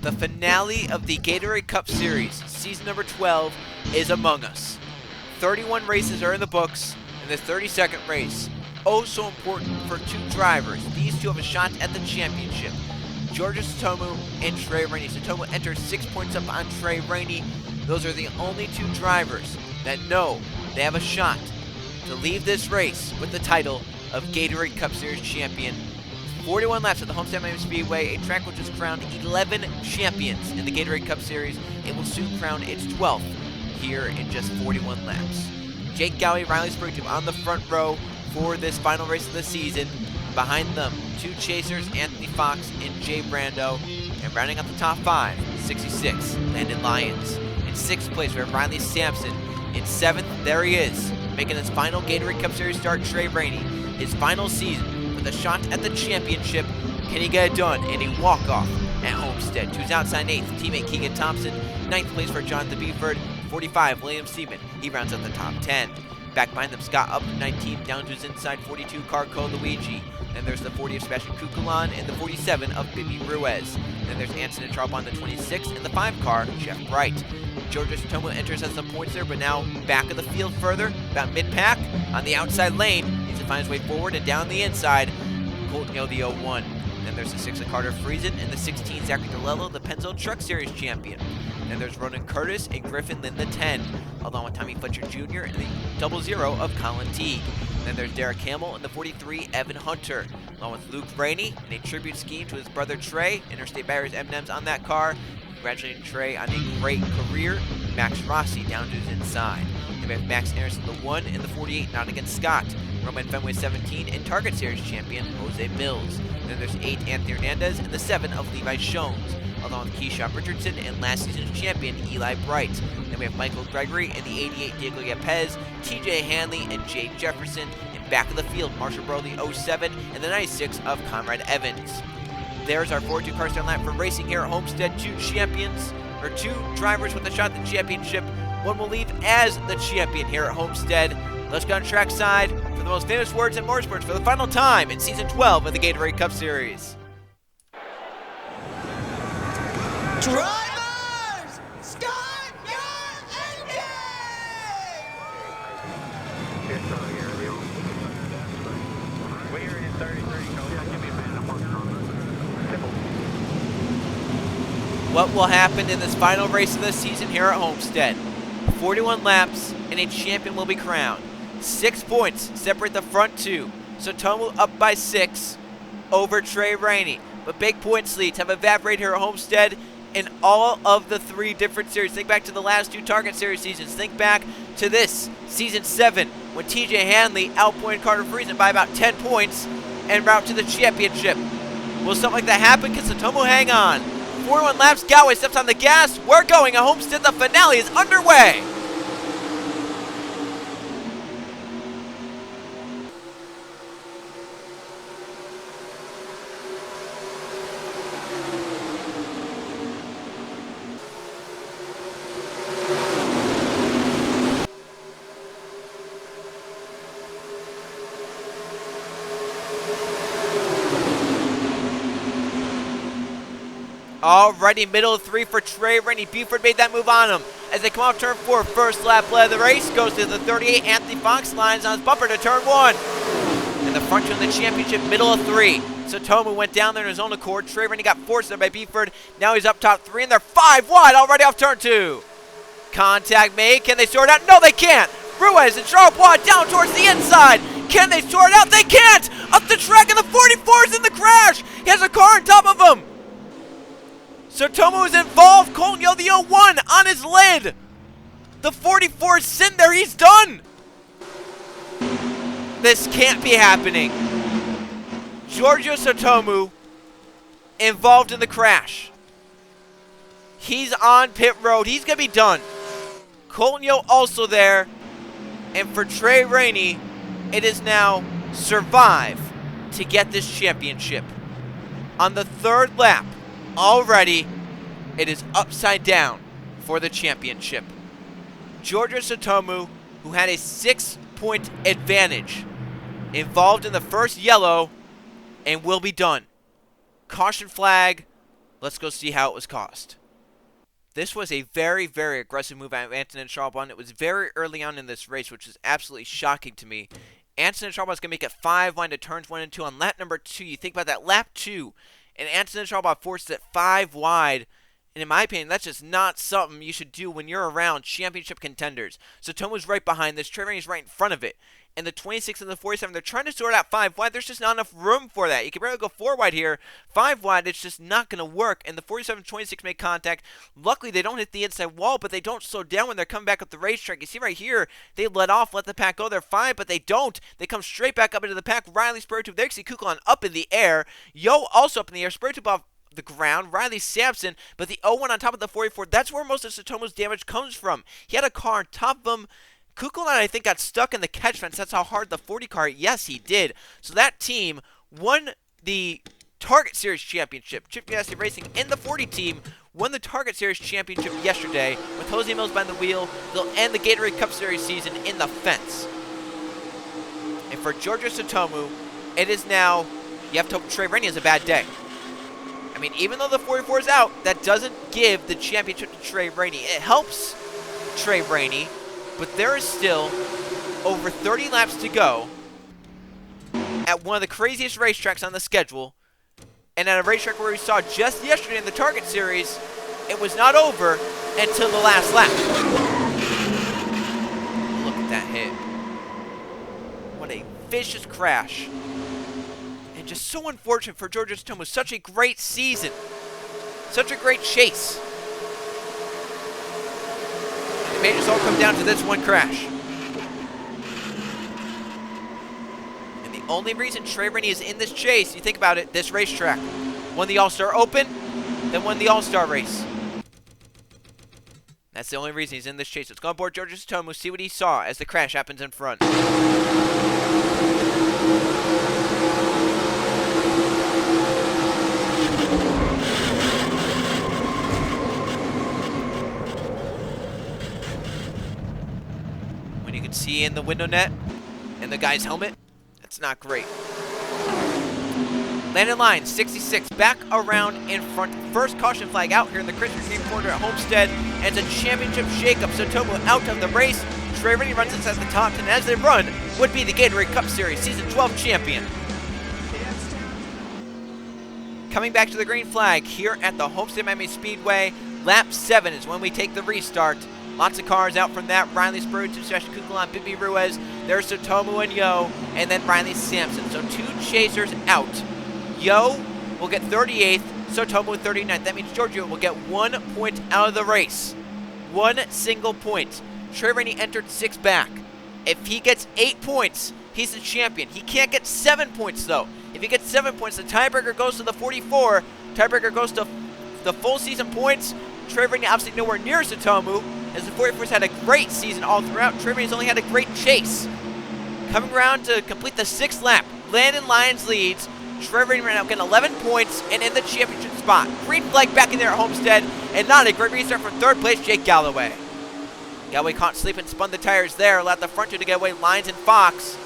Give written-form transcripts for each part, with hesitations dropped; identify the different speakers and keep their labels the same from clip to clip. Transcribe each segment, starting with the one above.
Speaker 1: The finale of the Gatorade Cup Series, season number 12, is among us. 31 races are in the books, and the 32nd race, oh so important for two drivers. These two have a shot at the championship. Georgia Tsutomu and Trey Rainey. Tsutomu enters 6 points up on Trey Rainey. Those are the only two drivers that know they have a shot to leave this race with the title of Gatorade Cup Series champion. 41 laps at the Homestead Miami Speedway, a track which has crowned 11 champions in the Gatorade Cup Series. It will soon crown its 12th here in just 41 laps. Jake Gowey, Riley Springton on the front row for this final race of the season. Behind them, two chasers, Anthony Fox and Jay Brando. And rounding out the top five, 66, Landon Lyons. In 6th place, we have Riley Sampson. In 7th, there he is, making his final Gatorade Cup Series start, Trey Rainey. His final season with a shot at the championship. Can he get it done in a walk-off at Homestead? Who's outside 8th, teammate Keegan Thompson. 9th place for Jonathan Beeford. 45, William Seaman. He rounds out the top 10. Back behind them, Scott up 19, down to his inside 42, Carco Luigi. Then there's the 40 of Sebastian Kukulan and the 47 of Bibi Ruiz. Then there's Anson and Charles on the 26 and the 5 car, Jeff Bright. Georgia Tsutomu enters as some points there, but now back of the field further, about mid-pack, on the outside lane. Needs to find his way forward and down the inside. Colton Yo, the 01. Then there's the 6 of Carter Friesen and the 16 Zachary DeLello, the Pennzoil Truck Series champion. Then there's Ronan Curtis and Griffin Lynn, the 10, along with Tommy Fletcher Jr. and the 00 of Colin Teague. Then there's Derek Hamill and the 43, Evan Hunter, along with Luke Rainey in a tribute scheme to his brother Trey. Interstate Barriers M&M's on that car. Congratulating Trey on a great career. Max Rossi down to his inside. Then we have Max Harrison, the 1 and the 48, Nottingham Scott. Roman Fenway 17 and Target Series champion Jose Mills. Then there's 8, Anthony Hernandez, and the 7 of Levi Shones, along with Keyshawn Richardson and last season's champion Eli Bright. Then we have Michael Gregory and the 88 Diego Yepes, TJ Hanley and Jay Jefferson. And back of the field, Marshall Burrow, the 07 and the 96 of Conrad Evans. There's our 42 car start lap for racing here at Homestead. Two drivers with a shot at the championship. One will leave as the champion here at Homestead. Let's go on trackside for the most famous words in motorsports for the final time in season 12 of the Gatorade Cup Series.
Speaker 2: Drivers, start your engine! We're in 33.
Speaker 1: What will happen in this final race of the season here at Homestead? 41 laps and a champion will be crowned. 6 points separate the front two. Tsutomu up by 6 over Trey Rainey. But big points leads have evaporated here at Homestead in all of the 3 different series. Think back to the last 2 Target Series seasons. Think back to this, Season 7, when TJ Hanley outpointed Carter Friesen by about 10 points en route to the championship. Will something like that happen? Can Tsutomu hang on? 41 laps, Gowey steps on the gas. We're going at Homestead. The finale is underway. Alrighty, middle of 3 for Trey Rainey. Buford made that move on him. As they come off turn 4, first lap led of the race, goes to the 38, Anthony Fox, lines on his bumper to turn 1. And the front two in the championship, middle of 3. Tsutomu went down there in his own accord. Trey Rainey got forced there by Buford. Now he's up top 3, and they're 5 wide already off turn 2. Contact made. Can they sort it out? No, they can't. Ruiz and Charles down towards the inside. Can they sort it out? They can't. Up the track, and the 44 is in the crash. He has a car on top of him. Tsutomu is involved. Colton Yo, the 01 on his lid. The 44 is sitting there. He's done. This can't be happening. Giorgio Tsutomu involved in the crash. He's on pit road. He's going to be done. Colton Yo also there. And for Trey Rainey, it is now survive to get this championship. On the 3rd lap, already, it is upside down for the championship. Giorgio Tsutomu, who had a 6-point advantage, involved in the first yellow and will be done. Caution flag Let's go see how it was caused. This was a very, very aggressive move by Anton Charbon. It was very early on in this race, which is absolutely shocking to me. Anton Charbon is going to make it 5 wide to turns 1 and 2 on lap number 2. You think about that, lap 2, and Anton Charbon forces it 5 wide. And in my opinion, that's just not something you should do when you're around championship contenders. So Tomo's right behind this. Trey Rainey's right in front of it. And the 26 and the 47, they're trying to sort out 5 wide. There's just not enough room for that. You can barely go 4 wide here. 5 wide, it's just not going to work. And the 47 and 26 make contact. Luckily, they don't hit the inside wall, but they don't slow down when they're coming back up the racetrack. You see right here, they let off, let the pack go. They're fine, but they don't. They come straight back up into the pack. Riley, Spurtube, they see Kukulon up in the air. Yo also up in the air. Spurtube off the ground, Riley Sampson, but the 0-1 on top of the 44, that's where most of Tsutomu's damage comes from. He had a car on top of him. Kukulon, I think, got stuck in the catch fence. That's how hard the 40 car, yes, he did. So that team won the Target Series Championship. Chip Ganassi Racing and the 40 team won the Target Series Championship yesterday with Jose Mills behind the wheel. They'll end the Gatorade Cup Series season in the fence. And for Giorgio Tsutomu, it is now, you have to hope Trey Rainey has a bad day. I mean, even though the 44 is out, that doesn't give the championship to Trey Rainey. It helps Trey Rainey, but there is still over 30 laps to go at one of the craziest racetracks on the schedule. And at a racetrack where we saw just yesterday in the Target Series, it was not over until the last lap. Look at that hit. What a vicious crash. Just so unfortunate for Giorgio Tsutomu. Such a great season. Such a great chase. And it may just all come down to this one crash. And the only reason Trey Rainey is in this chase, you think about it, this racetrack. Won the All-Star Open, then won the All-Star race. That's the only reason he's in this chase. Let's go on board Giorgio Tsutomu, see what he saw as the crash happens in front. See in the window net and the guy's helmet, that's not great. Landon line 66 back around in front. First caution flag out here in the Krispy Kreme corner at Homestead, and it's a championship shakeup. So Tomo out of the race. Trey Rainey runs inside the top 10 as they run would be the Gatorade Cup Series Season 12 champion. Coming back to the green flag here at the Homestead Miami Speedway. Lap 7 is when we take the restart. Lots of cars out from that. Riley Spurtube, Sebastian Kukulon, Bibi Ruiz. There's Tsutomu and Yo, and then Riley Sampson. So 2 chasers out. Yo will get 38th, Tsutomu 39th. That means Giorgio will get 1 point out of the race. 1 single point. Trey Rainey entered 6 back. If he gets 8 points, he's the champion. He can't get 7 points, though. If he gets 7 points, the tiebreaker goes to the 44. Tiebreaker goes to the full season points. Trey Rainey obviously nowhere near Tsutomu, as the 44's had a great season all throughout. Trey Rainey's only had a great chase. Coming around to complete the 6th lap, Landon Lyons leads. Trey Rainey right now getting 11 points and in the championship spot. Green flag back in there at Homestead, and not a great restart for 3rd place, Jake Galloway. Galloway caught sleeping, spun the tires there, allowed the front 2 to get away, Lyons and Fox.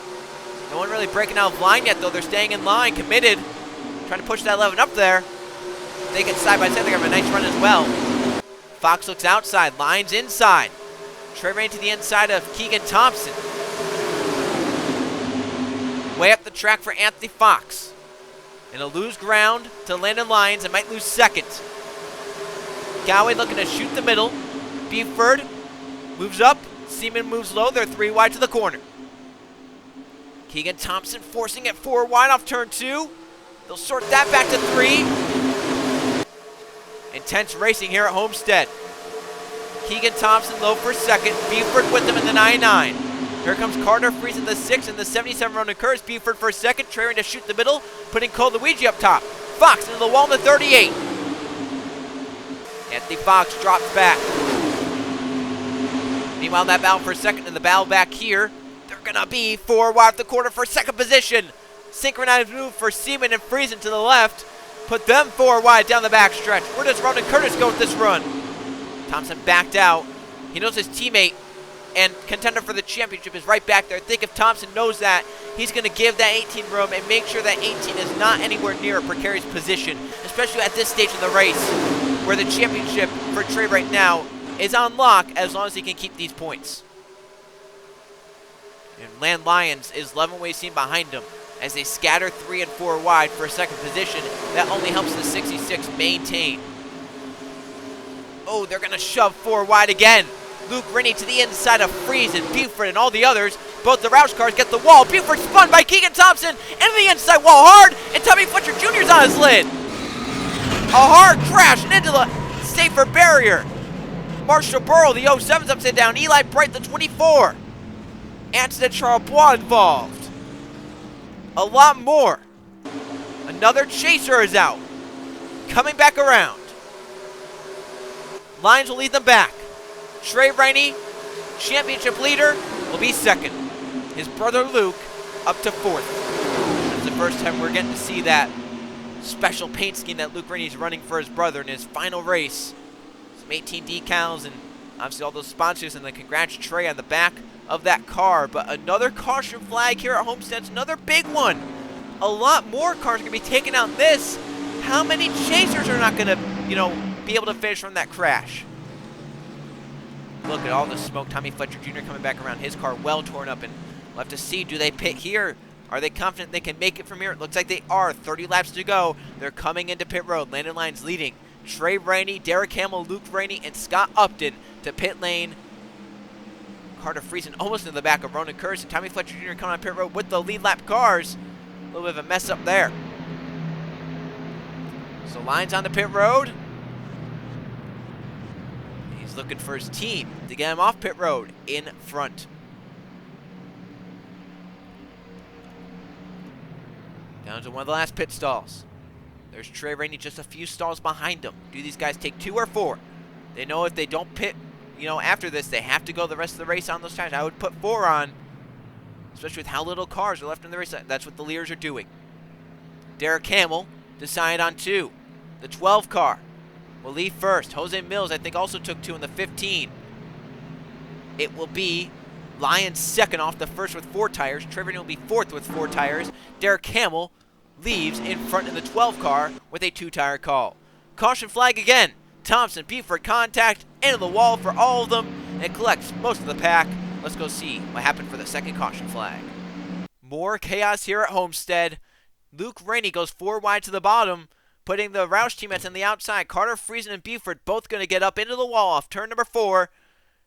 Speaker 1: No one really breaking out of line yet, though. They're staying in line, committed. Trying to push that 11 up there. They get side by side. They have a nice run as well. Fox looks outside. Lyons inside. Trey Rainey to the inside of Keegan Thompson. Way up the track for Anthony Fox. And he'll lose ground to Landon Lyons and might lose 2nd. Galloway looking to shoot the middle. Beeford moves up. Seaman moves low. They're 3 wide to the corner. Keegan Thompson forcing it 4 wide off turn 2. They'll sort that back to 3. Intense racing here at Homestead. Keegan Thompson low for 2nd. Beeford with them in the 99. Here comes Carter Freeze in the 6th, and the 77 round occurs. Beeford for 2nd. Trey Rainey to shoot the middle, putting Cole Luigi up top. Fox into the wall in the 38. Anthony Fox drops back. Meanwhile, that battle for 2nd and the battle back here. They're going to be 4 wide off the corner for 2nd position. Synchronized move for Seaman and Friesen to the left. Put them 4 wide down the back stretch. Where does Ronan Curtis go with this run? Thompson backed out. He knows his teammate and contender for the championship is right back there. I think if Thompson knows that, he's going to give that 18 room and make sure that 18 is not anywhere near a precarious position, especially at this stage of the race where the championship for Trey right now is on lock as long as he can keep these points. And Land Lyons is loving what he's seen behind him as they scatter 3 and 4 wide for a second position. That only helps the 66 maintain. Oh, they're going to shove 4 wide again. Luke Rennie to the inside of Freeze and Buford and all the others. Both the Roush cars get the wall. Buford spun by Keegan Thompson into the inside wall hard, and Tommy Fletcher Jr.'s on his lid. A hard crash and into the safer barrier. Marshall Burrow, the 07's upside down. Eli Bright, the 24. Anthony Charbois involved. A lot more. Another chaser is out. Coming back around. Lyons will lead them back. Trey Rainey, championship leader, will be second. His brother Luke up to 4th. It's the first time we're getting to see that special paint scheme that Luke Rainey's running for his brother in his final race. Some 18 decals and obviously all those sponsors, and the congrats Trey on the back of that car. But another caution flag here at Homestead, another big one. A lot more cars are going to be taken out in this. How many chasers are not going to, be able to finish from that crash? Look at all the smoke. Tommy Fletcher Jr. coming back around. His car well torn up, and we'll have to see. Do they pit here? Are they confident they can make it from here? It looks like they are. 30 laps to go. They're coming into pit road. Landon Lyons leading. Trey Rainey, Derek Hamill, Luke Rainey, and Scott Upton to pit lane. Carter Friesen almost in the back of Ronan Curtis, and Tommy Fletcher Jr. coming on pit road with the lead lap cars. A little bit of a mess up there. So Lyons on the pit road. He's looking for his team to get him off pit road in front. Down to one of the last pit stalls. There's Trey Rainey just a few stalls behind him. Do these guys take 2 or 4? They know if they don't pit, after this, they have to go the rest of the race on those tires. I would put 4 on, especially with how little cars are left in the race. That's what the leaders are doing. Derek Hamill decided on 2. The 12 car will leave first. Jose Mills, I think, also took 2 in the 15. It will be Lyons second off the first with 4 tires. Trey Rainey will be 4th with 4 tires. Derek Hamill leaves in front in the 12 car with a 2-tire call. Caution flag again. Thompson, Buford contact into the wall for all of them and collects most of the pack. Let's go see what happened for the second caution flag. More chaos here at Homestead. Luke Rainey goes 4 wide to the bottom, putting the Roush teammates on the outside. Carter Friesen and Buford both going to get up into the wall off turn number 4.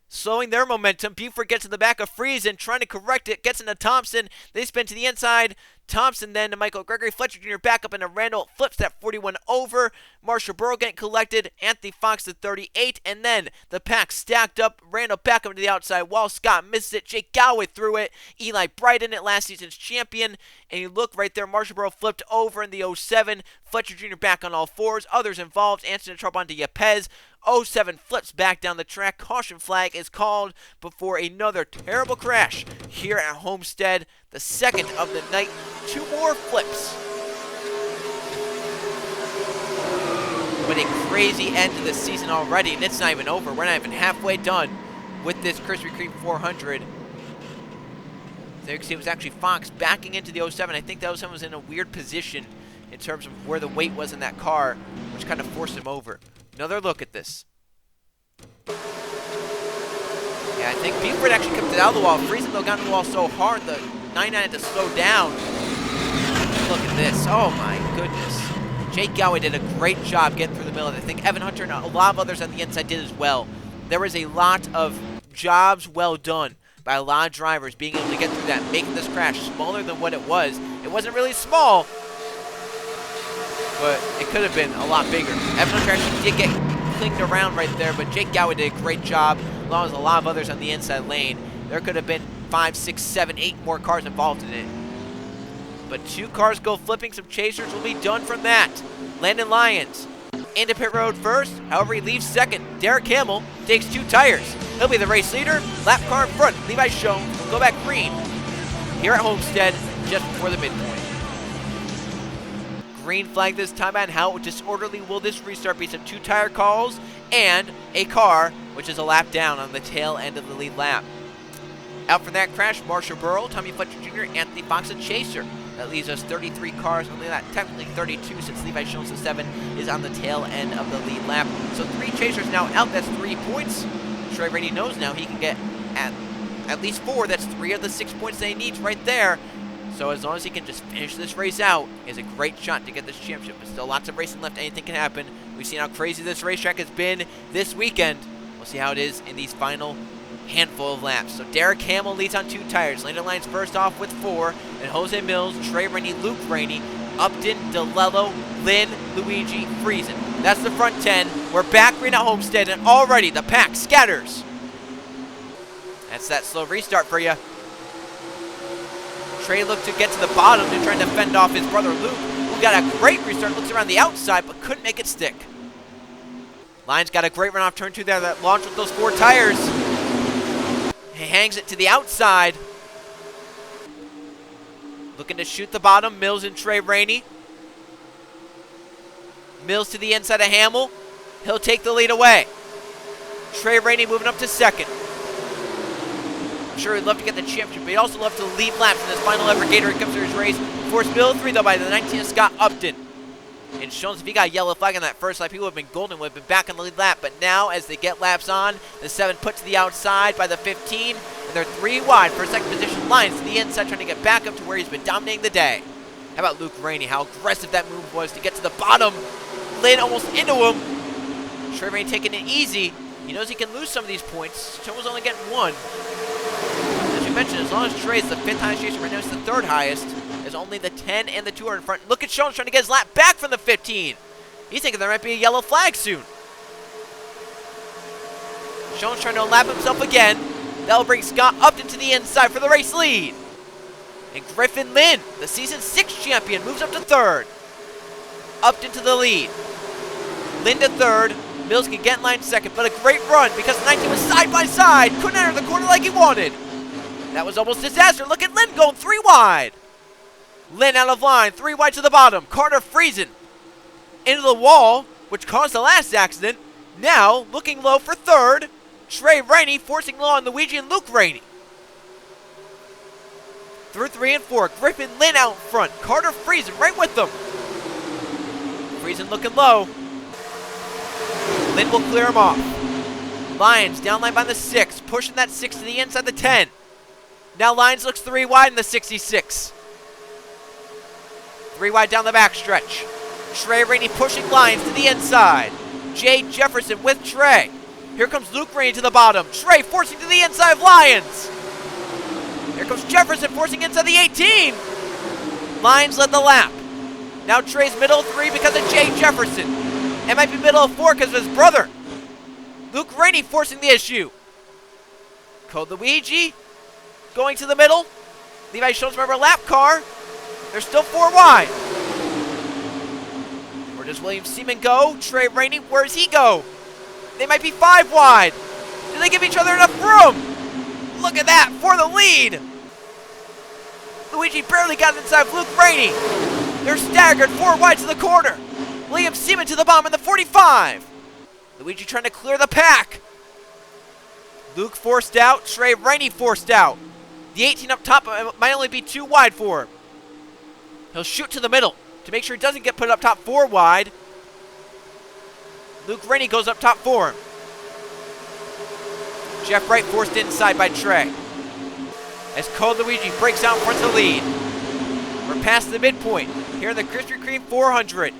Speaker 1: Slowing their momentum. Buford gets in the back of Friesen, trying to correct it, gets into Thompson. They spin to the inside. Thompson then to Michael Gregory. Fletcher Jr. back up into Randall. Flips that 41 over. Marshall Burrow getting collected. Anthony Fox to 38. And then the pack stacked up. Randall back up to the outside wall. Scott misses it. Jake Galloway threw it. Eli Bright in it, last season's champion. And you look right there. Marshall Burrow flipped over in the 07. Fletcher Jr. back on all 4s. Others involved. Anthony Charbon to Yepez. 07 flips back down the track. Caution flag is called before another terrible crash here at Homestead. The second of the night. 2 more flips. But a crazy end to the season already, and it's not even over. We're not even halfway done with this Krispy Kreme 400. There you can see it was actually Fox backing into the 07. I think the 07 was in a weird position in terms of where the weight was in that car, which kind of forced him over. Another look at this. Yeah, I think Buford actually kept it out of the wall. Friesen, though, got in the wall so hard, the 99 had to slow down. Look at this. Oh, my goodness. Jake Galloway did a great job getting through the middle. I think Evan Hunter and a lot of others on the inside did as well. There was a lot of jobs well done by a lot of drivers being able to get through that, making this crash smaller than what it was. It wasn't really small, but it could have been a lot bigger. Evan Hunter actually did get clinged around right there, but Jake Galloway did a great job, along with a lot of others on the inside lane. There could have been 5, 6, 7, 8 more cars involved in it. But 2 cars go flipping. Some chasers will be done from that. Landon Lyons into pit road first. However, he leaves second. Derek Hamill takes 2 tires. He'll be the race leader. Lap car in front. Levi Schoen will go back green here at Homestead just before the midpoint. Green flag this time, and how disorderly will this restart be? Some 2-tire calls and a car, which is a lap down on the tail end of the lead lap. Out from that crash, Marshall Burrow, Tommy Fletcher Jr., Anthony Fox, and Chaser. That leaves us 33 cars, only that technically 32 since Levi Jones, the 7, is on the tail end of the lead lap. So 3 Chasers now out, that's 3 points. Trey Rainey knows now he can get at least 4, that's 3 of the 6 points that he needs right there. So as long as he can just finish this race out, he has a great shot to get this championship. But still lots of racing left, anything can happen. We've seen how crazy this racetrack has been this weekend. We'll see how it is in these final handful of laps. So Derek Hamill leads on 2 tires. Landon Lyons first off with 4. And Jose Mills, Trey Rainey, Luke Rainey, Upton, DeLello, Lynn, Luigi, Friesen. That's the front 10. We're back green at Homestead, and already the pack scatters. That's that slow restart for you. Trey looked to get to the bottom and trying to fend off his brother Luke, who got a great restart, looks around the outside, but couldn't make it stick. Lyons got a great run off turn 2 there that launched with those 4 tires. He hangs it to the outside. Looking to shoot the bottom, Mills and Trey Rainey. Mills to the inside of Hamill. He'll take the lead away. Trey Rainey moving up to 2nd. I'm sure he'd love to get the championship, but he'd also love to lead laps in this final ever Gatorade Cup Series race. Forced Bill 3 though by the 19 of Scott Upton. And Jones, if he got a yellow flag on that first lap, he would have been golden, would have been back on the lead lap. But now, as they get laps on, the 7 put to the outside by the 15, and they're 3 wide for second position. Lyons to the inside, trying to get back up to where he's been dominating the day. How about Luke Rainey? How aggressive that move was to get to the bottom. Lynn almost into him. Trey Rainey taking it easy. He knows he can lose some of these points. Tomo's only getting 1. As you mentioned, as long as Trey's the 5th highest chaser, right now he's the 3rd highest. There's only the 10 and the 2 are in front. Look at Jones trying to get his lap back from the 15. He's thinking there might be a yellow flag soon. Jones trying to lap himself again. That'll bring Scott Upton to the inside for the race lead. And Griffin Lynn, the season 6 champion, moves up to 3rd. Upton to the lead. Lynn to 3rd. Mills can get in line 2nd, but a great run because the 19 was side by side. Couldn't enter the corner like he wanted. That was almost disaster. Look at Lynn going 3 wide. Lynn out of line, 3 wide to the bottom. Carter Friesen into the wall, which caused the last accident. Now, looking low for 3rd. Trey Rainey forcing low on Luigi and Luke Rainey. Through 3 and 4, Griffin Lynn out front. Carter Friesen right with them. Friesen looking low. Lynn will clear him off. Lyons down line by the 6, pushing that 6 to the inside the 10. Now Lyons looks 3 wide in the 66. 3 wide down the backstretch. Trey Rainey pushing Lyons to the inside. Jay Jefferson with Trey. Here comes Luke Rainey to the bottom. Trey forcing to the inside of Lyons. Here comes Jefferson forcing inside the 18. Lyons led the lap. Now Trey's middle of 3 because of Jay Jefferson. It might be middle of 4 because of his brother. Luke Rainey forcing the issue. Code Luigi going to the middle. Levi Jones, remember, lap car. They're still 4 wide. Where does William Seaman go? Trey Rainey, where does he go? They might be 5 wide. Do they give each other enough room? Look at that for the lead. Luigi barely got inside of Luke Rainey. They're staggered 4 wide to the corner. William Seaman to the bottom in the 45. Luigi trying to clear the pack. Luke forced out. Trey Rainey forced out. The 18 up top might only be 2 wide for him. He'll shoot to the middle to make sure he doesn't get put up top 4 wide. Luke Rainey goes up top for him. Jeff Wright forced inside by Trey. As Code Luigi breaks out in front of the lead. We're past the midpoint here in the Krispy Kreme 400.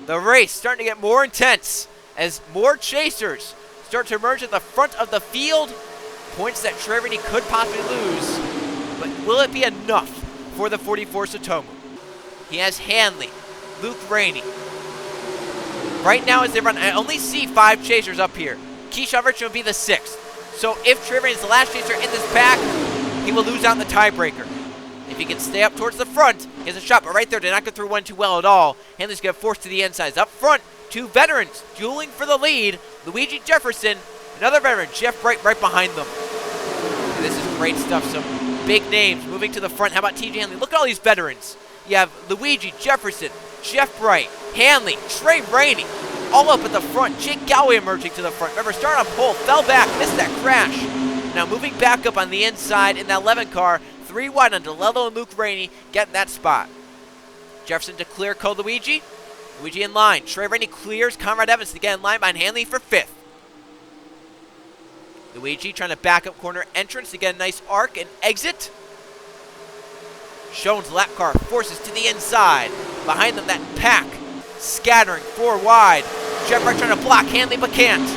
Speaker 1: The race starting to get more intense as more chasers start to emerge at the front of the field. Points that Trey Rainey could possibly lose. But will it be enough for the 44 Satomu? He has Hanley, Luke Rainey. Right now as they run, I only see 5 chasers up here. Keyshawn Richmond will be the 6th. So if Trey Rainey is the last chaser in this pack, he will lose out in the tiebreaker. If he can stay up towards the front, he has a shot, but right there did not go through 1 too well at all. Hanley's going to force to the inside. Up front, 2 veterans dueling for the lead. Luigi Jefferson, another veteran, Jeff Bright right behind them. And this is great stuff. Some big names moving to the front. How about TJ Hanley? Look at all these veterans. You have Luigi Jefferson, Jeff Bright, Hanley, Trey Rainey, all up at the front. Jake Galloway emerging to the front. Remember, started on pole, fell back, missed that crash. Now moving back up on the inside in that 11 car, 3 wide on DeLello and Luke Rainey getting that spot. Jefferson to clear Luigi. Luigi in line. Trey Rainey clears Conrad Evans to get in line behind Hanley for 5th. Luigi trying to back up corner entrance to get a nice arc and exit. Schoen's lap car forces to the inside. Behind them, that pack scattering 4 wide. Jeff Wright trying to block Hanley but can't.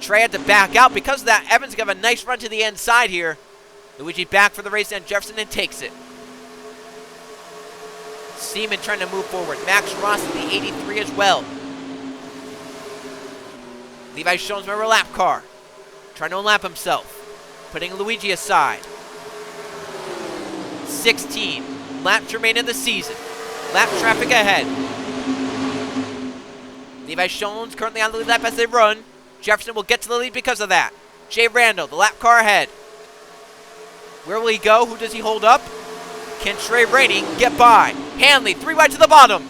Speaker 1: Trey had to back out. Because of that, Evans got a nice run to the inside here. Luigi back for the race and Jefferson and takes it. Seaman trying to move forward. Max Ross in the 83 as well. Levi Schoen's member lap car. Trying to unlap himself. Putting Luigi aside. 16 laps remain in the season. Lap traffic ahead. Levi Schoen's currently on the lead lap as they run. Jefferson will get to the lead because of that. Jay Randall, the lap car ahead. Where will he go? Who does he hold up? Can Trey Rainey get by? Hanley, 3 wide to the bottom.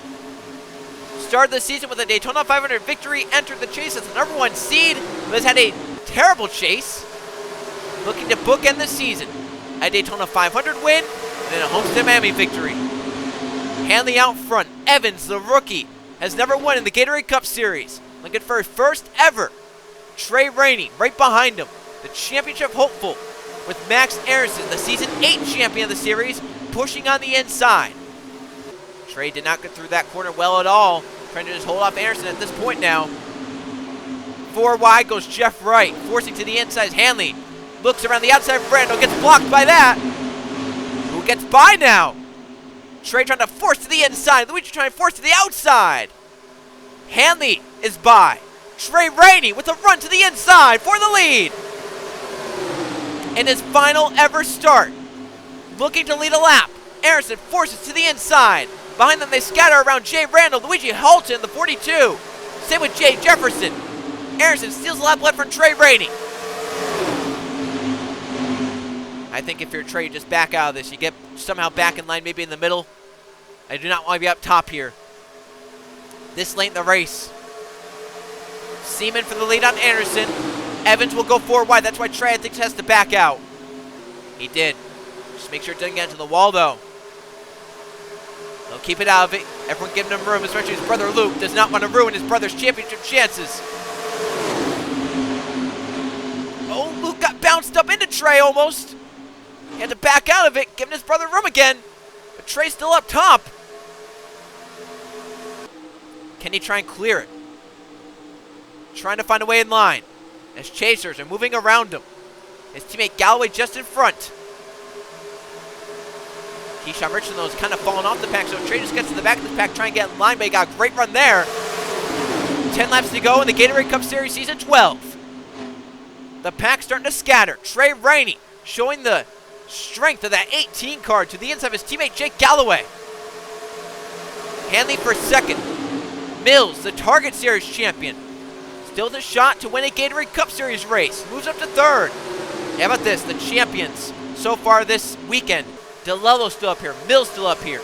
Speaker 1: Started the season with a Daytona 500 victory. Entered the chase as the number 1 seed, but has had a terrible chase. Looking to bookend the season. A Daytona 500 win, and then a Homestead Miami victory. Hanley out front. Evans, the rookie, has never won in the Gatorade Cup Series. Looking for his first ever. Trey Rainey right behind him. The championship hopeful with Max Aronson, the season 8 champion of the series, pushing on the inside. Trey did not get through that corner well at all. Trying to just hold off Aronson at this point now. 4 wide goes Jeff Wright, forcing to the inside. Hanley looks around the outside. Brando gets blocked by that. Who gets by now? Trey trying to force to the inside. Luigi trying to force to the outside. Hanley is by. Trey Rainey with a run to the inside for the lead. In his final ever start. Looking to lead a lap. Aronson forces to the inside. Behind them they scatter around Jay Randall. Luigi Halton, the 42. Same with Jay Jefferson. Aronson steals a lap left from Trey Rainey. I think if you're Trey, you just back out of this. You get somehow back in line, maybe in the middle. I do not want to be up top here. This late in the race. Seaman for the lead on Anderson. Evans will go 4 wide. That's why Trey, I think, has to back out. He did. Just make sure it doesn't get into the wall, though. They'll keep it out of it. Everyone giving him room, especially his brother Luke. Does not want to ruin his brother's championship chances. Oh, Luke got bounced up into Trey almost. He had to back out of it, giving his brother room again. But Trey's still up top. Can he try and clear it? Trying to find a way in line. As chasers are moving around him. His teammate Galloway just in front. Keyshawn Richardson, though, is kind of falling off the pack, so Trey just gets to the back of the pack, trying to get in line, but he got a great run there. 10 laps to go in the Gatorade Cup Series Season 12. The pack starting to scatter. Trey Rainey showing the strength of that 18 card to the inside of his teammate Jake Galloway. Hanley for second. Mills, the Target Series champion. Still the shot to win a Gatorade Cup Series race. Moves up to third. How about this? The champions so far this weekend. DeLello still up here. Mills still up here.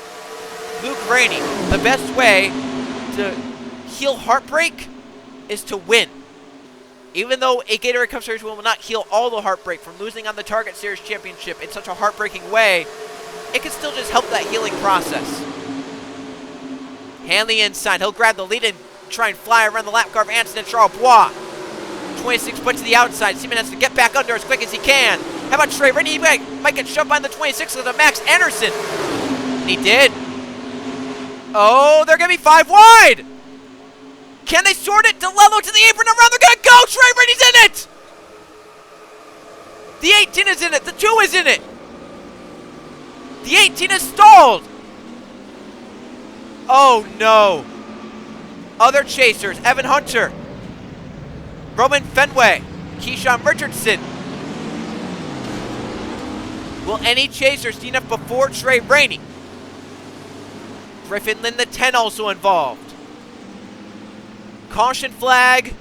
Speaker 1: Luke Rainey. The best way to heal heartbreak is to win. Even though a Gatorade Cup Series win will not heal all the heartbreak from losing on the Target Series Championship in such a heartbreaking way, it can still just help that healing process. Hanley inside. He'll grab the lead and try and fly around the lap car of Anderson and Charles Bois. 26 foot to the outside. Seaman has to get back under as quick as he can. How about Trey Rainey? He might get shoved by the 26 with a Max Anderson. And he did. Oh, they're going to be 5 wide. Can they sort it? DeLello to the apron around. They're going to go. Trey Rainey's in it. The 18 is in it. The 2 is in it. The 18 is stalled. Oh, no. Other chasers. Evan Hunter. Roman Fenway. Keyshawn Richardson. Will any chasers see enough before Trey Rainey? Griffin Lynn, the 10, also involved. Caution flag.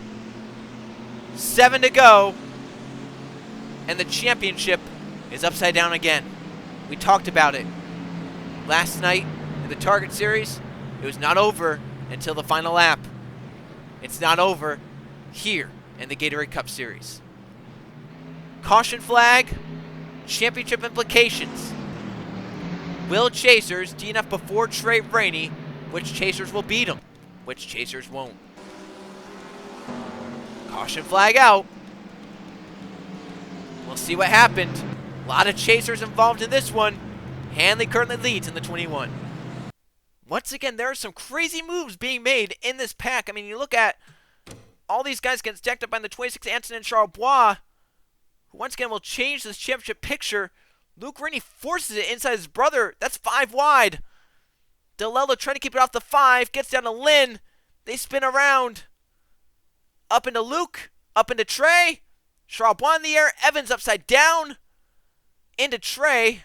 Speaker 1: 7 to go. And the championship is upside down again. We talked about it last night in the Target Series. It was not over until the final lap. It's not over here in the Gatorade Cup Series. Caution flag, championship implications. Will chasers DNF before Trey Rainey? Which chasers will beat him? Which chasers won't? Caution flag out. We'll see what happened. A lot of chasers involved in this one. Hanley currently leads in the 21. Once again, there are some crazy moves being made in this pack. I mean, you look at all these guys getting stacked up by the 26, Anton and Charbois, who once again will change this championship picture. Luke Rainey forces it inside his brother. That's 5 wide. DeLello trying to keep it off the 5. Gets down to Lynn. They spin around. Up into Luke. Up into Trey. Charbois in the air. Evans upside down. Into Trey.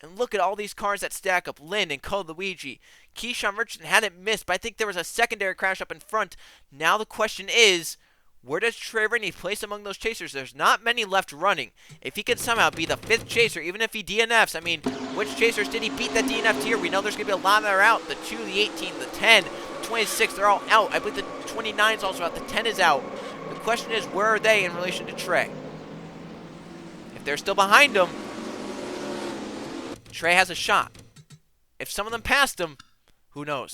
Speaker 1: And look at all these cars that stack up. Lynn and Cole Luigi. Keyshawn Richardson hadn't missed, but I think there was a secondary crash up in front. Now the question is, where does Trey Rainey place among those chasers? There's not many left running. If he could somehow be the 5th chaser, even if he DNFs, I mean, which chasers did he beat that DNF'd here? We know there's going to be a lot that are out. The 2, the 18, the 10, the 26, they're all out. I believe the 29 is also out. The 10 is out. The question is, where are they in relation to Trey? If they're still behind him, Trey has a shot. If some of them passed him, who knows?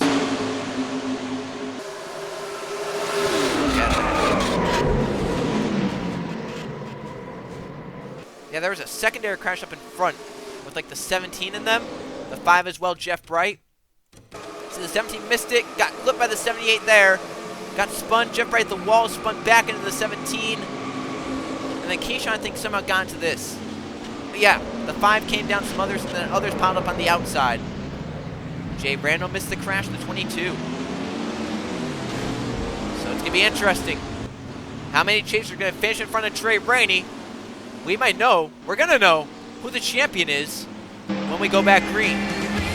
Speaker 1: Yeah, there was a secondary crash up in front with like the 17 in them. The 5 as well, Jeff Bright. So the 17 missed it, got clipped by the 78 there. Got spun, Jeff Bright at the wall, spun back into the 17. And then Keyshawn, I think, somehow got into this. But yeah, the 5 came down some others, and then others piled up on the outside. Jay Randall missed the crash in the 22. So it's going to be interesting. How many chasers are going to finish in front of Trey Rainey? We might know, we're going to know who the champion is when we go back green.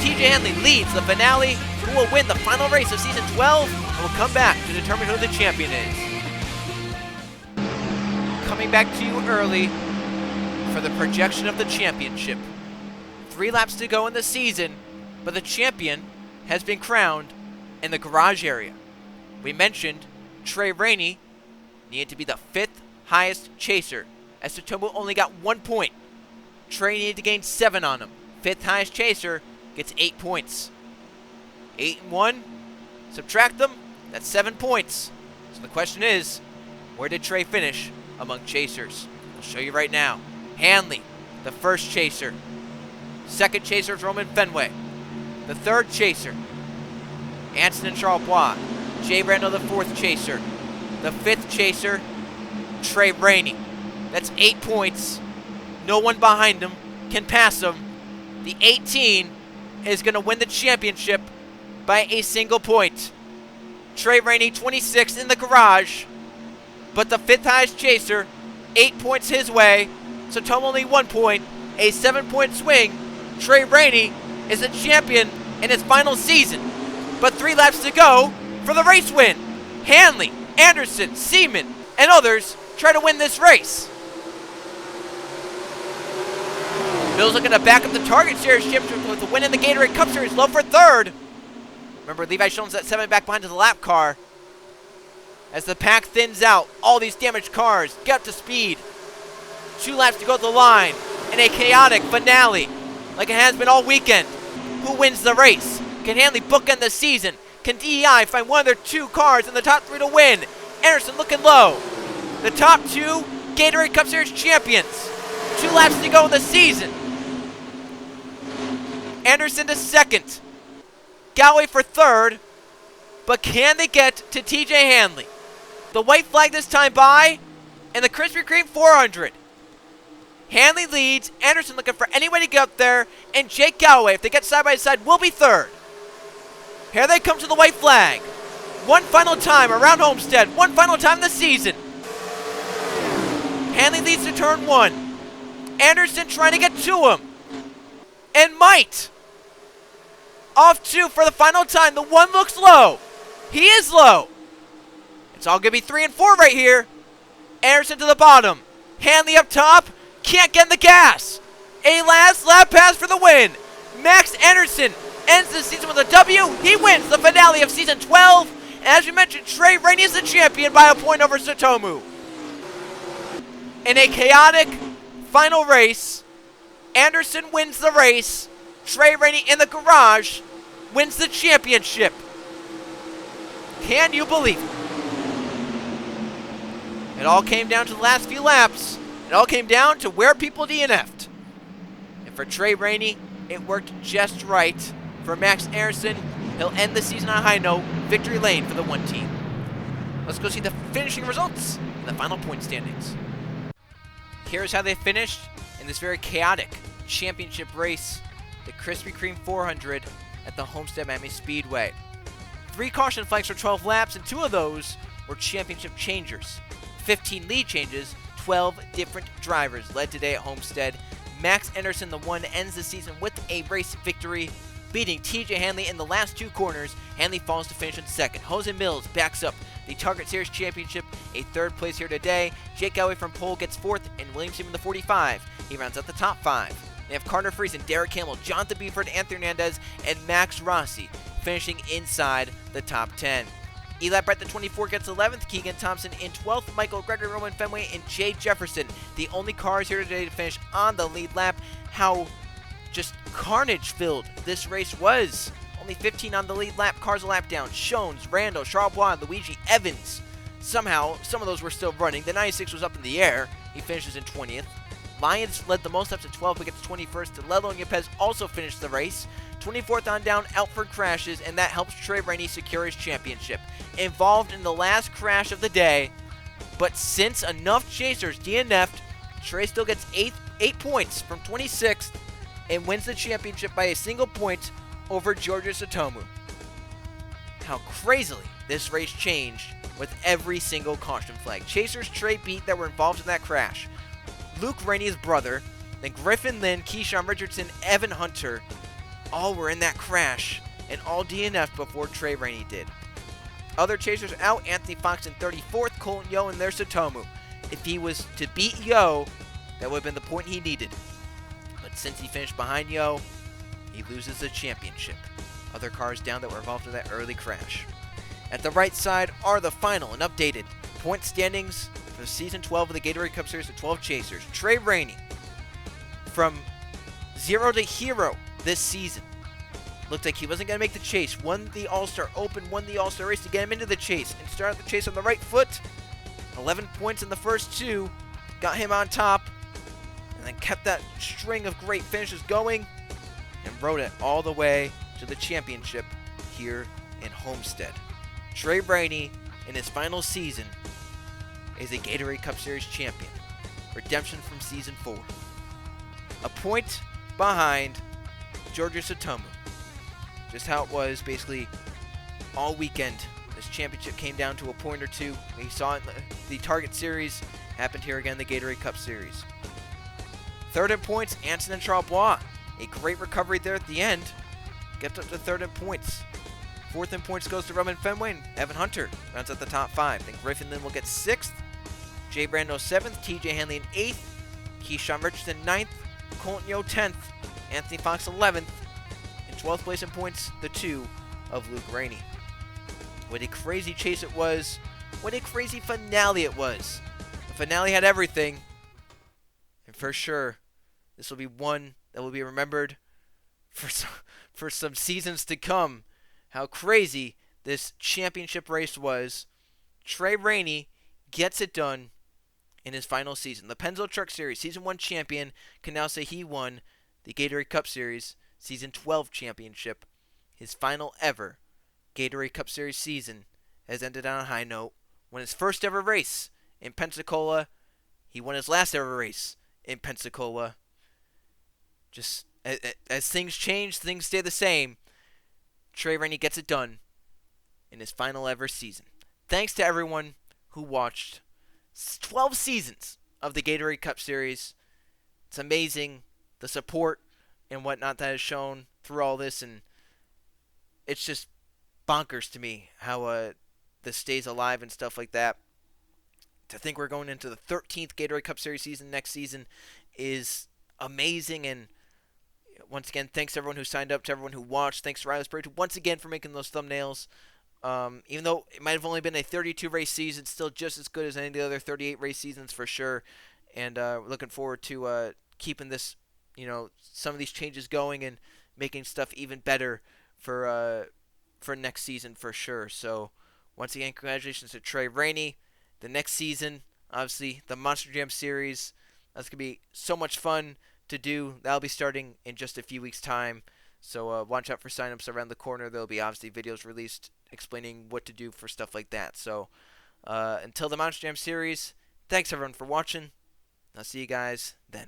Speaker 1: TJ Hanley leads the finale. Who will win the final race of season 12? And we'll come back to determine who the champion is. Coming back to you early for the projection of the championship. 3 laps to go in the season, but the champion has been crowned in the garage area. We mentioned Trey Rainey needed to be the 5th highest chaser, as Tsutomu only got 1 point. Trey needed to gain 7 on him. 5th highest chaser gets 8 points. 8 and 1, subtract them, that's 7 points. So the question is, where did Trey finish among chasers? I'll show you right now. Hanley, the 1st chaser. 2nd chaser is Roman Fenway. The 3rd chaser, Anson and Charbois. Jay Randall, the 4th chaser. The 5th chaser, Trey Rainey. That's 8 points. No one behind him can pass him. The 18 is going to win the championship by a single point. Trey Rainey, 26th in the garage, but the 5th highest chaser, 8 points his way. So Tom only 1 point, a 7-point swing. Trey Rainey is the champion in his final season, but 3 laps to go for the race win. Hanley, Anderson, Seaman, and others try to win this race. Bill's looking to back up the Target Series championship with a win in the Gatorade Cup Series. Low for 3rd. Remember, Levi Shulman's at 7 back behind to the lap car. As the pack thins out, all these damaged cars get up to speed. 2 laps to go to the line in a chaotic finale, like it has been all weekend. Who wins the race? Can Hanley bookend the season? Can DEI find one of their 2 cars in the top 3 to win? Anderson looking low. The top 2 Gatorade Cup Series champions. 2 laps to go in the season. Anderson to 2nd. Galloway for 3rd. But can they get to TJ Hanley? The white flag this time by, and the Krispy Kreme 400. Hanley leads. Anderson looking for any way to get up there. And Jake Galloway, if they get side by side, will be 3rd. Here they come to the white flag. One final time around Homestead. One final time this season. Hanley leads to turn 1. Anderson trying to get to him. And might. Off 2 for the final time. The 1 looks low. He is low. It's all going to be 3 and 4 right here. Anderson to the bottom. Hanley up top. Can't get in the gas. A last lap pass for the win. Max Anderson ends the season with a W. He wins the finale of season 12. And as we mentioned, Trey Rainey is the champion by a point over Tsutomu. In a chaotic final race, Anderson wins the race. Trey Rainey in the garage wins the championship. Can you believe it? It all came down to the last few laps. It all came down to where people DNF'd. And for Trey Rainey, it worked just right. For Max Anderson, he'll end the season on a high note. Victory lane for the one team. Let's go see the finishing results and the final point standings. Here's how they finished in this very chaotic championship race, the Krispy Kreme 400 at the Homestead Miami Speedway. 3 caution flags for 12 laps, and 2 of those were championship changers. 15 lead changes, 12 different drivers led today at Homestead. Max Anderson, the one, ends the season with a race victory, beating TJ Hanley in the last 2 corners. Hanley falls to finish in second. Jose Mills backs up the Target Series Championship, a 3rd place here today. Jake Galloway from pole gets 4th, and Williams in the 45. He rounds out the top 5. They have Carter Friesen, Derek Hamill, Jonathan Beeford, Anthony Hernandez, and Max Rossi finishing inside the top 10. Eli Brett, the 24, gets 11th. Keegan Thompson in 12th. Michael Gregory, Roman Fenway, and Jay Jefferson, the only cars here today to finish on the lead lap. How just carnage-filled this race was. Only 15 on the lead lap. Cars a lap down. Shones, Randall, Charles, Luigi, Evans. Somehow, some of those were still running. The 96 was up in the air. He finishes in 20th. Lyons led the most laps at 12, but gets 21st. Lelo and Yepes also finished the race. 24th on down, Alford crashes, and that helps Trey Rainey secure his championship. Involved in the last crash of the day, but since enough chasers DNF'd, Trey still gets 8 points from 26th and wins the championship by a single point over Georgia Satomu. How crazily this race changed with every single caution flag. Chasers Trey beat that were involved in that crash. Luke Rainey's brother, then Griffin Lynn, Keyshawn Richardson, Evan Hunter, all were in that crash and all DNF'd before Trey Rainey did. Other chasers out, Anthony Fox in 34th, Colton Yo in their Satomu. If he was to beat Yo, that would have been the point he needed. But since he finished behind Yo, he loses the championship. Other cars down that were involved in that early crash. At the right side are the final and updated point standings for Season 12 of the Gatorade Cup Series with 12 chasers. Trey Rainey, from 0 to hero this season. Looked like he wasn't going to make the chase. Won the All-Star Open, won the All-Star race to get him into the chase, and started the chase on the right foot. 11 points in the first 2. Got him on top, and then kept that string of great finishes going, and rode it all the way to the championship here in Homestead. Trey Rainey, in his final season, is a Gatorade Cup Series champion. Redemption from Season 4. A point behind Georgia Satomu. Just how it was basically all weekend. This championship came down to a point or two. We saw it in the Target Series. Happened here again in the Gatorade Cup Series. 3rd in points, Anson and Charbois. A great recovery there at the end. Gets up to 3rd in points. 4th in points goes to Roman Fenway, and Evan Hunter rounds out the top 5. Then Griffin Lynn will get 6th. Jay Brando 7th. TJ Hanley in 8th. Keyshawn Richardson 9th. Colton Yo 10th. Anthony Fox 11th. In 12th place in points, the 2 of Luke Rainey. What a crazy chase it was. What a crazy finale it was. The finale had everything. And for sure, this will be one that will be remembered for some seasons to come. How crazy this championship race was. Trey Rainey gets it done in his final season. The Pennzoil Truck Series Season 1 champion can now say he won the Gatorade Cup Series Season 12 championship. His final ever Gatorade Cup Series season has ended on a high note. Won his first ever race in Pensacola. He won his last ever race in Pensacola. Just as things change, things stay the same. Trey Rainey gets it done in his final ever season. Thanks to everyone who watched 12 seasons of the Gatorade Cup Series. It's amazing the support and whatnot that is shown through all this, and it's just bonkers to me how this stays alive and stuff like that. To think we're going into the 13th Gatorade Cup Series season next season is amazing. And once again, thanks to everyone who signed up, to everyone who watched. Thanks to Riley Sprague once again for making those thumbnails. Even though it might have only been a 32 race season, it's still just as good as any of the other 38 race seasons for sure. and looking forward to keeping this, some of these changes going and making stuff even better for next season for sure. So once again, congratulations to Trey Rainey. The next season, obviously, the Monster Jam series. That's gonna be so much fun to do. That'll be starting in just a few weeks' time. So watch out for signups around the corner. There'll be obviously videos released explaining what to do for stuff like that. So until the Monster Jam series, thanks everyone for watching. I'll see you guys then.